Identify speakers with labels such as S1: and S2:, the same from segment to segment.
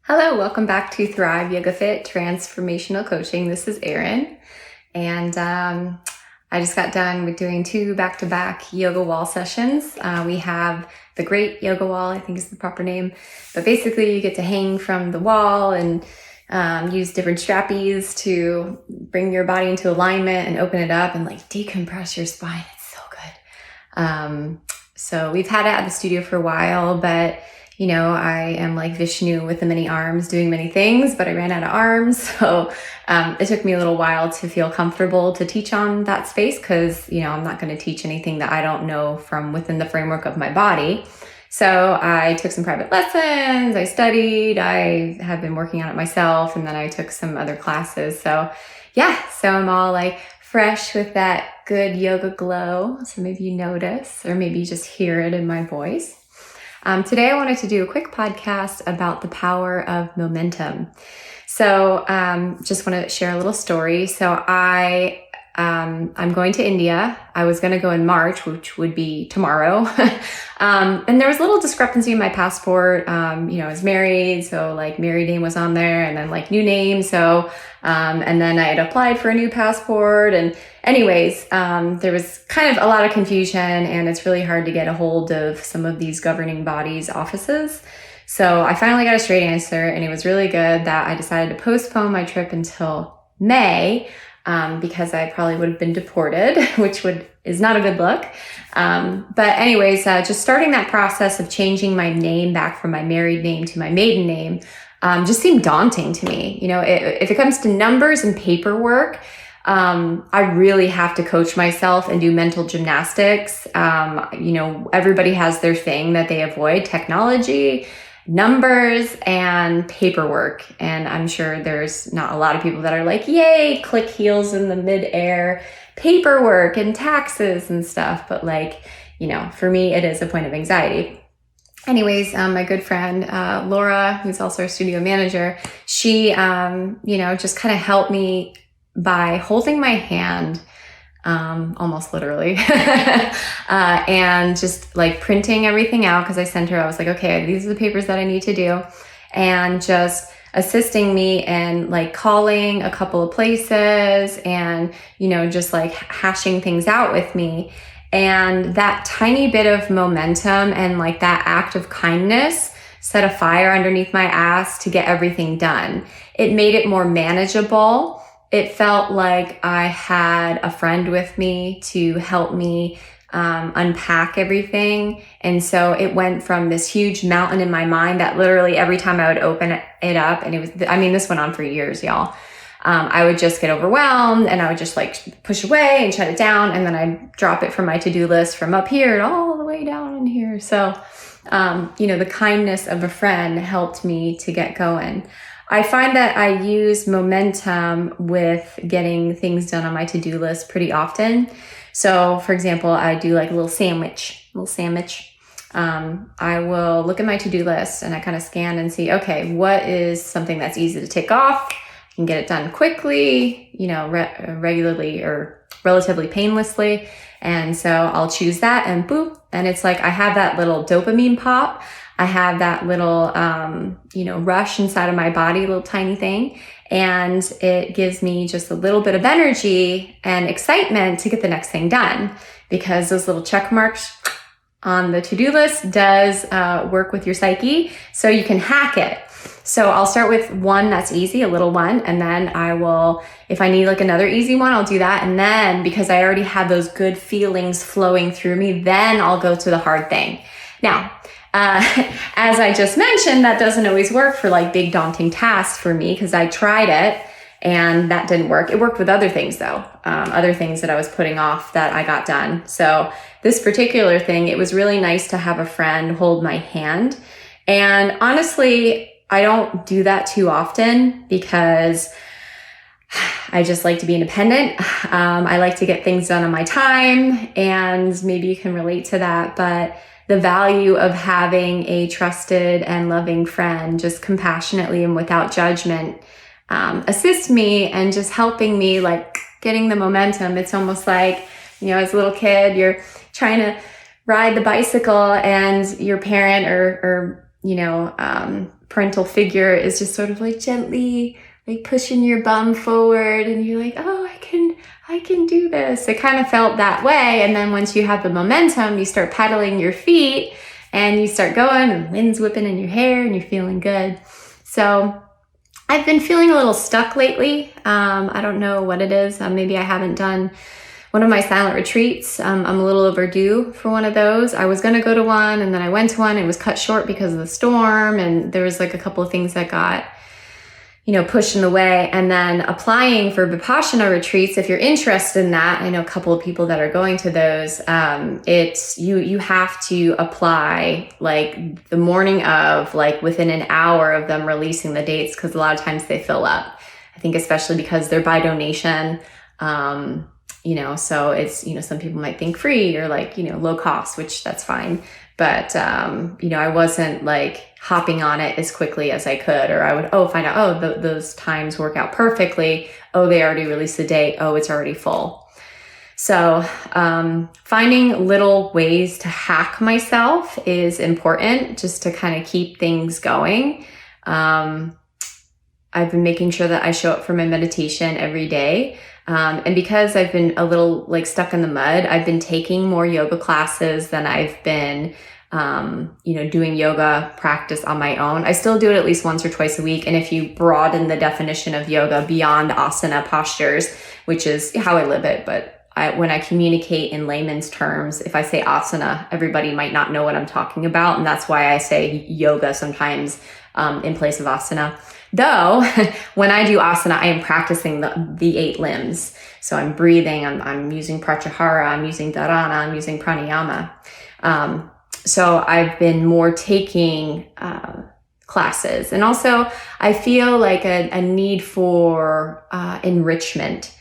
S1: Hello, welcome back to Thrive Yoga Fit Transformational Coaching. This is Erin, and I just got done with doing 2 back-to-back yoga wall sessions. We have the Great Yoga Wall, I think is the proper name, but basically you get to hang from the wall and use different strappies to bring your body into alignment and open it up and like decompress your spine. It's so good. So we've had it at the studio for a while, but you know, I am like Vishnu with the many arms doing many things, but I ran out of arms. So it took me a little while to feel comfortable to teach on that space because, you know, I'm not going to teach anything that I don't know from within the framework of my body. So I took some private lessons, I studied, I have been working on it myself, and then I took some other classes. So yeah, so I'm all like fresh with that good yoga glow. So maybe you notice, or maybe you just hear it in my voice. Today I wanted to do a quick podcast about the power of momentum. So just want to share a little story. So I'm going to India. I was going to go in March, which would be tomorrow. And there was a little discrepancy in my passport. You know, I was married, so like married name was on there and then like new name. So, and then I had applied for a new passport and anyways, there was kind of a lot of confusion and it's really hard to get a hold of some of these governing bodies' offices. So I finally got a straight answer and it was really good that I decided to postpone my trip until May. Because I probably would have been deported, which is not a good look. But anyways, just starting that process of changing my name back from my married name to my maiden name, just seemed daunting to me. You know, if it comes to numbers and paperwork, I really have to coach myself and do mental gymnastics. You know, everybody has their thing that they avoid: technology, numbers, and paperwork. And I'm sure there's not a lot of people that are like, yay, click heels in the midair, paperwork and taxes and stuff. But like, you know, for me, it is a point of anxiety. Anyways, my good friend, Laura, who's also our studio manager, she, you know, just kind of helped me by holding my hand, almost literally, and just like printing everything out. Cause I sent her, I was like, okay, these are the papers that I need to do. And just assisting me in like calling a couple of places and, you know, just like hashing things out with me. And that tiny bit of momentum and like that act of kindness set a fire underneath my ass to get everything done. It made it more manageable. It felt like I had a friend with me to help me unpack everything. And so it went from this huge mountain in my mind that literally every time I would open it up, and it was, I mean, this went on for years, y'all. I would just get overwhelmed and I would just like push away and shut it down. And then I'd drop it from my to-do list from up here and all the way down in here. So, you know, the kindness of a friend helped me to get going. I find that I use momentum with getting things done on my to-do list pretty often. So for example, I do like a little sandwich. I will look at my to-do list and I kind of scan and see, okay, what is something that's easy to tick off? I can get it done quickly, you know, regularly or relatively painlessly. And so I'll choose that and boop. And it's like I have that little dopamine pop. I have that little, you know, rush inside of my body, little tiny thing. And it gives me just a little bit of energy and excitement to get the next thing done, because those little check marks on the to-do list does work with your psyche. So you can hack it. So I'll start with one that's easy, a little one. And then I will, if I need like another easy one, I'll do that. And then because I already have those good feelings flowing through me, then I'll go to the hard thing. Now, as I just mentioned, that doesn't always work for like big daunting tasks for me, because I tried it and that didn't work. It worked with other things though, other things that I was putting off that I got done. So this particular thing, it was really nice to have a friend hold my hand. And honestly, I don't do that too often because I just like to be independent. I like to get things done on my time, and maybe you can relate to that, but the value of having a trusted and loving friend just compassionately and without judgment assist me and just helping me like getting the momentum. It's almost like, you know, as a little kid, you're trying to ride the bicycle and your parent or you know, parental figure is just sort of like gently like pushing your bum forward, and you're like, oh, I can do this. It kind of felt that way. And then once you have the momentum, you start pedaling your feet and you start going, and the wind's whipping in your hair and you're feeling good. So I've been feeling a little stuck lately. I don't know what it is. Maybe I haven't done one of my silent retreats. I'm a little overdue for one of those. I was going to go to one, and then I went to one. It was cut short because of the storm, and there was like a couple of things that got pushed in the way. And then applying for Vipassana retreats, if you're interested in that, I know a couple of people that are going to those. It's, you have to apply like the morning of, like within an hour of them releasing the dates, because a lot of times they fill up. I think especially because they're by donation. So it's, some people might think free or like, low cost, which that's fine. But, I wasn't like hopping on it as quickly as I could, or I would, find out, those times work out perfectly. Oh, they already released the date. Oh, it's already full. So, finding little ways to hack myself is important, just to kind of keep things going. I've been making sure that I show up for my meditation every day. And because I've been a little like stuck in the mud, I've been taking more yoga classes than I've been, doing yoga practice on my own. I still do it at least once or twice a week. And if you broaden the definition of yoga beyond asana postures, which is how I live it, but when I communicate in layman's terms, if I say asana, everybody might not know what I'm talking about. And that's why I say yoga sometimes, in place of asana. Though, when I do asana, I am practicing the 8 limbs. So I'm breathing, I'm using pratyahara, I'm using dharana, I'm using pranayama. So I've been more taking classes. And also, I feel like a need for enrichment.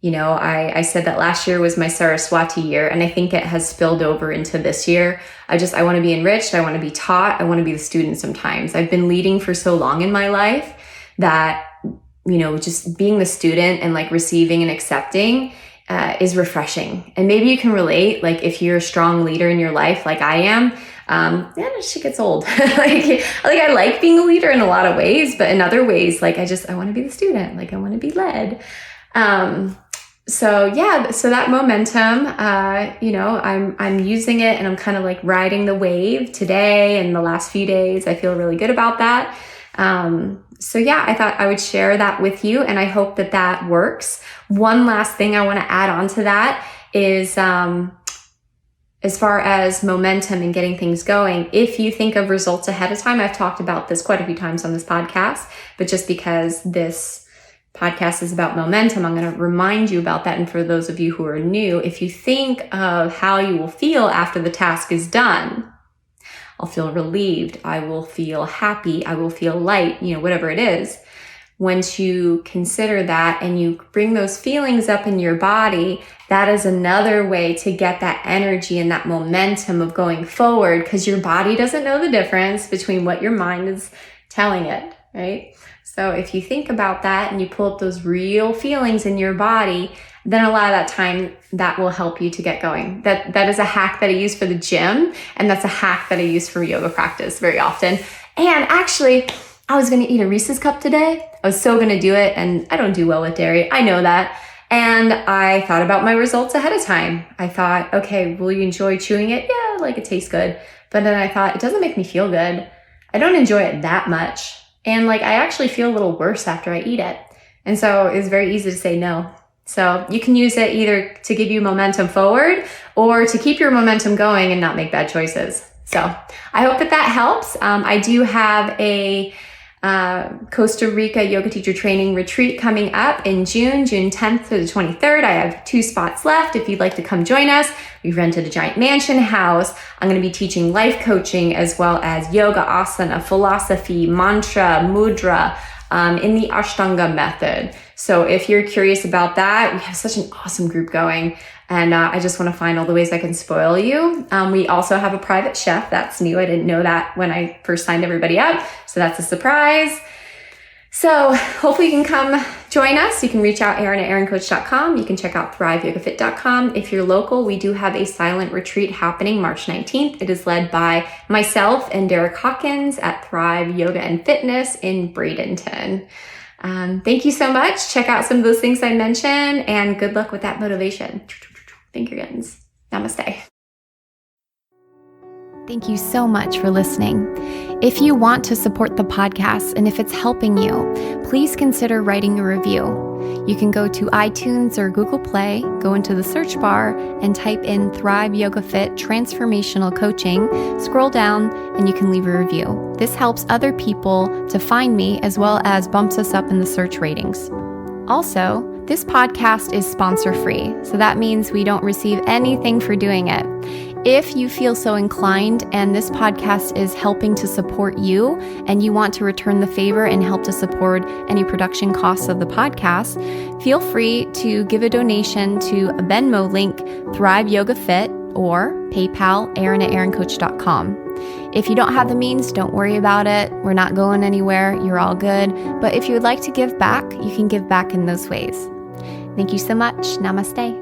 S1: I said that last year was my Saraswati year, and I think it has spilled over into this year. I want to be enriched. I want to be taught. I want to be the student sometimes. I've been leading for so long in my life that, just being the student and like receiving and accepting is refreshing. And maybe you can relate, like if you're a strong leader in your life, like I am, that shit gets old. I like being a leader in a lot of ways, but in other ways, like I want to be the student, like I want to be led. So that momentum, I'm using it, and I'm kind of like riding the wave today and the last few days. I feel really good about that. I thought I would share that with you, and I hope that works. One last thing I want to add on to that is, as far as momentum and getting things going, if you think of results ahead of time, I've talked about this quite a few times on this podcast, but just because this podcast is about momentum, I'm going to remind you about that. And for those of you who are new, if you think of how you will feel after the task is done, I'll feel relieved, I will feel happy, I will feel light, whatever it is. Once you consider that and you bring those feelings up in your body, that is another way to get that energy and that momentum of going forward, because your body doesn't know the difference between what your mind is telling it, right? So if you think about that and you pull up those real feelings in your body, then a lot of that time that will help you to get going. That is a hack that I use for the gym, and that's a hack that I use for yoga practice very often. And actually, I was going to eat a Reese's cup today. I was so going to do it, and I don't do well with dairy. I know that. And I thought about my results ahead of time. I thought, okay, will you enjoy chewing it? Yeah, like it tastes good. But then I thought, it doesn't make me feel good. I don't enjoy it that much. And I actually feel a little worse after I eat it. And so it's very easy to say no. So you can use it either to give you momentum forward or to keep your momentum going and not make bad choices. So I hope that helps. I do have a Costa Rica yoga teacher training retreat coming up in June 10th to the 23rd. I have 2 spots left if you'd like to come join us. We've rented a giant mansion house. I'm going to be teaching life coaching as well as yoga, asana, philosophy, mantra, mudra, in the Ashtanga method. So if you're curious about that, we have such an awesome group going. And I just want to find all the ways I can spoil you. We also have a private chef. That's new. I didn't know that when I first signed everybody up. So that's a surprise. So hopefully you can come join us. You can reach out Erin at erincoach.com. You can check out thriveyogafit.com. If you're local, we do have a silent retreat happening March 19th. It is led by myself and Derek Hawkins at Thrive Yoga and Fitness in Bradenton. Thank you so much. Check out some of those things I mentioned, and good luck with that motivation. Fingerguns. Namaste. Thank you so much for listening. If you want to support the podcast and if it's helping you, please consider writing a review. You can go to iTunes or Google Play, go into the search bar and type in Thrive Yoga Fit Transformational Coaching, scroll down, and you can leave a review. This helps other people to find me as well as bumps us up in the search ratings. Also, this podcast is sponsor-free, so that means we don't receive anything for doing it. If you feel so inclined and this podcast is helping to support you and you want to return the favor and help to support any production costs of the podcast, feel free to give a donation to a Venmo link, Thrive Yoga Fit, or PayPal, Erin at erincoach.com. If you don't have the means, don't worry about it. We're not going anywhere. You're all good. But if you would like to give back, you can give back in those ways. Thank you so much. Namaste.